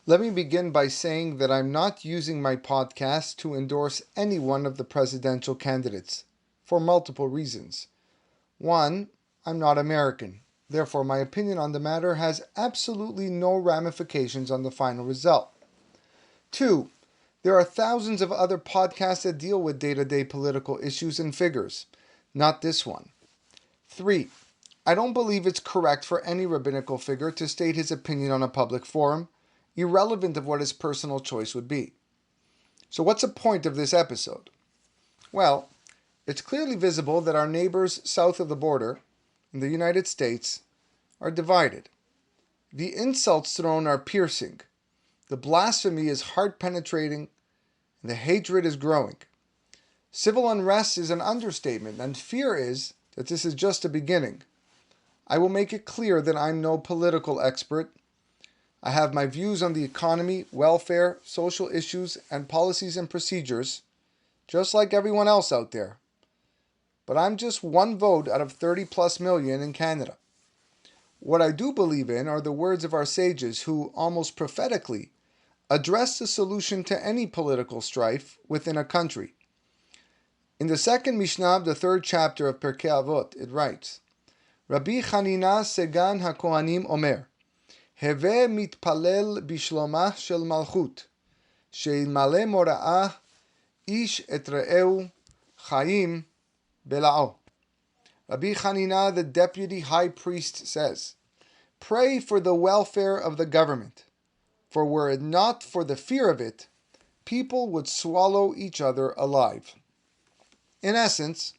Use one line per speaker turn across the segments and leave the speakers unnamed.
Let me begin by saying that I'm not using my podcast to endorse any one of the presidential candidates, for multiple reasons. One, I'm not American. Therefore, my opinion on the matter has absolutely no ramifications on the final result. Two, there are thousands of other podcasts that deal with day to day political issues and figures, not this one. Three, I don't believe it's correct for any rabbinical figure to state his opinion on a public forum, irrelevant of what his personal choice would be. So, what's the point of this episode? Well, it's clearly visible that our neighbors south of the border, in the United States, are divided. The insults thrown are piercing, the blasphemy is heart penetrating, and the hatred is growing. Civil unrest is an understatement, and fear is that this is just a beginning. I will make it clear that I'm no political expert. I have my views on the economy, welfare, social issues, and policies and procedures, just like everyone else out there. But I'm just one vote out of 30 plus million in Canada. What I do believe in are the words of our sages who, almost prophetically, address the solution to any political strife within a country. In the second Mishnah of the third chapter of Pirkei Avot, it writes, Rabbi Chanina Segan HaKohanim Omer, Heve mitpalel bishlomah shel malchut, sheilmale mora'ah ish et re'eu chayim bela'o. Rabbi Chanina, the deputy high priest, says, Pray for the welfare of the government, for were it not for the fear of it, people would swallow each other alive. In essence,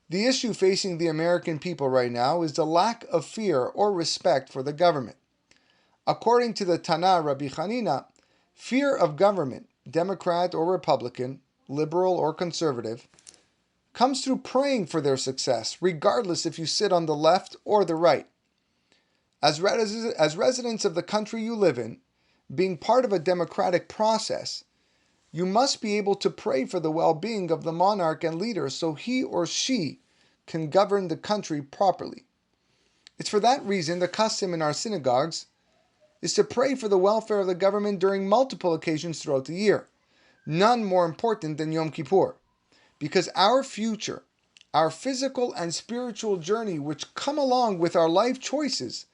the issue facing the American people right now is the lack of fear or respect for the government. According to the Tana Rabbi Chanina, fear of government, Democrat or Republican, liberal or conservative, comes through praying for their success, regardless if you sit on the left or the right. As residents of the country you live in, being part of a democratic process, you must be able to pray for the well-being of the monarch and leader so he or she can govern the country properly. It's for that reason the custom in our synagogues is to pray for the welfare of the government during multiple occasions throughout the year, none more important than Yom Kippur, because our future, our physical and spiritual journey which come along with our life choices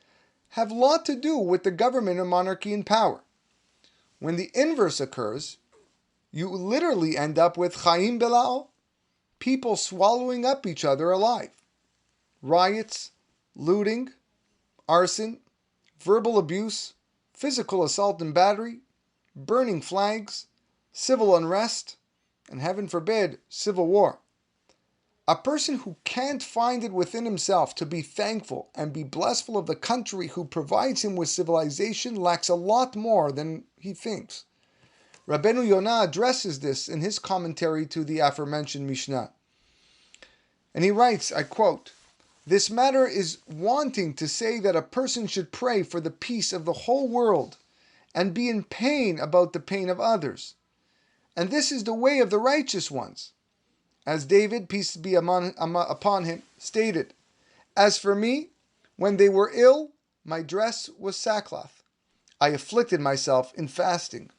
have a lot to do with the government and monarchy in power. When the inverse occurs, you literally end up with Chaim Belao, people swallowing up each other alive. Riots, looting, arson, verbal abuse, physical assault and battery, burning flags, civil unrest, and heaven forbid, civil war. A person who can't find it within himself to be thankful and be blessful of the country who provides him with civilization lacks a lot more than he thinks. Rabbeinu Yonah addresses this in his commentary to the aforementioned Mishnah. And he writes, I quote, This matter is wanting to say that a person should pray for the peace of the whole world and be in pain about the pain of others. And this is the way of the righteous ones. As David, peace be upon him, stated, As for me, when they were ill, my dress was sackcloth. I afflicted myself in fasting.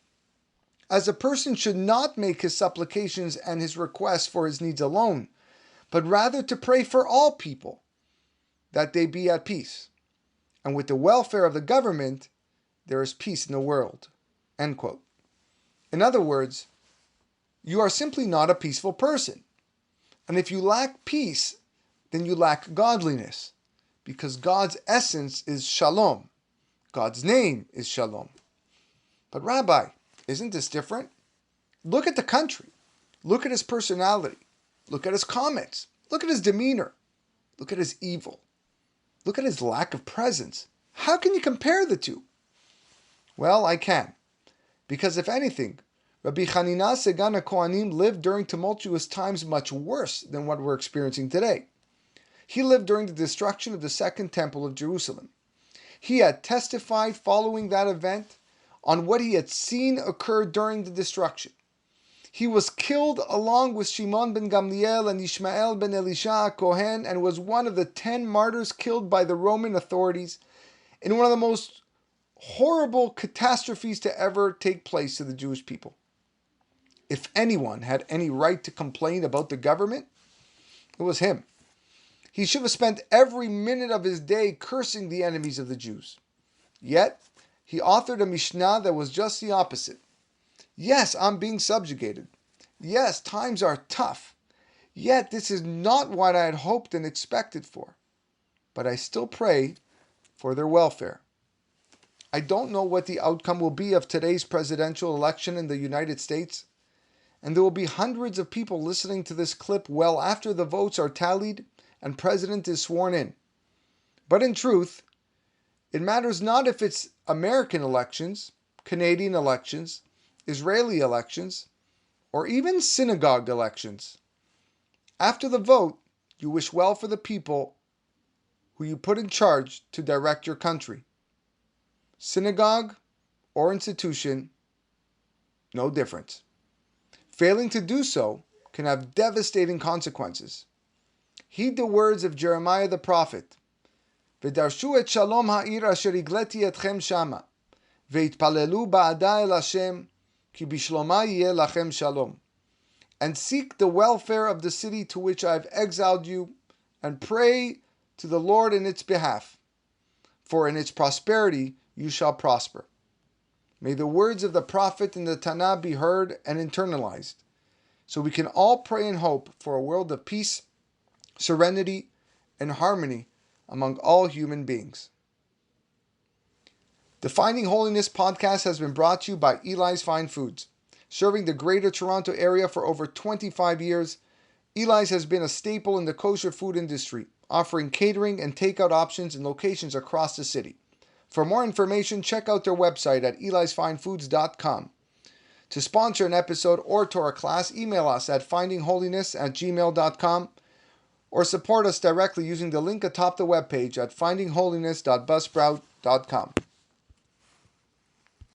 As a person should not make his supplications and his requests for his needs alone, but rather to pray for all people, that they be at peace. And with the welfare of the government, there is peace in the world. End quote. In other words, you are simply not a peaceful person. And if you lack peace, then you lack godliness, because God's essence is shalom. God's name is shalom. But Rabbi, isn't this different? Look at the country. Look at his personality. Look at his comments. Look at his demeanor. Look at his evil. Look at his lack of presence. How can you compare the two? Well, I can. Because if anything, Rabbi Chanina Segan HaKohanim lived during tumultuous times much worse than what we're experiencing today. He lived during the destruction of the Second Temple of Jerusalem. He had testified following that event on what he had seen occur during the destruction. He was killed along with Shimon ben Gamliel and Ishmael ben Elisha Kohen, and was one of the 10 martyrs killed by the Roman authorities in one of the most horrible catastrophes to ever take place to the Jewish people. If anyone had any right to complain about the government, it was him. He should have spent every minute of his day cursing the enemies of the Jews. Yet, he authored a Mishnah that was just the opposite. Yes, I'm being subjugated. Yes, times are tough. Yet, this is not what I had hoped and expected for. But I still pray for their welfare. I don't know what the outcome will be of today's presidential election in the United States, and there will be hundreds of people listening to this clip well after the votes are tallied and president is sworn in. But in truth, it matters not if it's American elections, Canadian elections, Israeli elections, or even synagogue elections. After the vote, you wish well for the people who you put in charge to direct your country. Synagogue or institution, no difference. Failing to do so can have devastating consequences. Heed the words of Jeremiah the prophet. V'darshu et shalom ha'ir asher igleti etchem shama, ve'itpalelu ba'ada el Hashem, ki bishloma yeh lachem shalom. And seek the welfare of the city to which I have exiled you, and pray to the Lord in its behalf, for in its prosperity you shall prosper. May the words of the prophet in the Tanakh be heard and internalized, so we can all pray and hope for a world of peace, serenity, and harmony among all human beings. The Finding Holiness podcast has been brought to you by Eli's Fine Foods. Serving the Greater Toronto area for over 25 years, Eli's has been a staple in the kosher food industry, offering catering and takeout options in locations across the city. For more information, check out their website at elisfinefoods.com. To sponsor an episode or Torah class, email us at findingholiness@gmail.com or support us directly using the link atop the webpage at findingholiness.buzzsprout.com.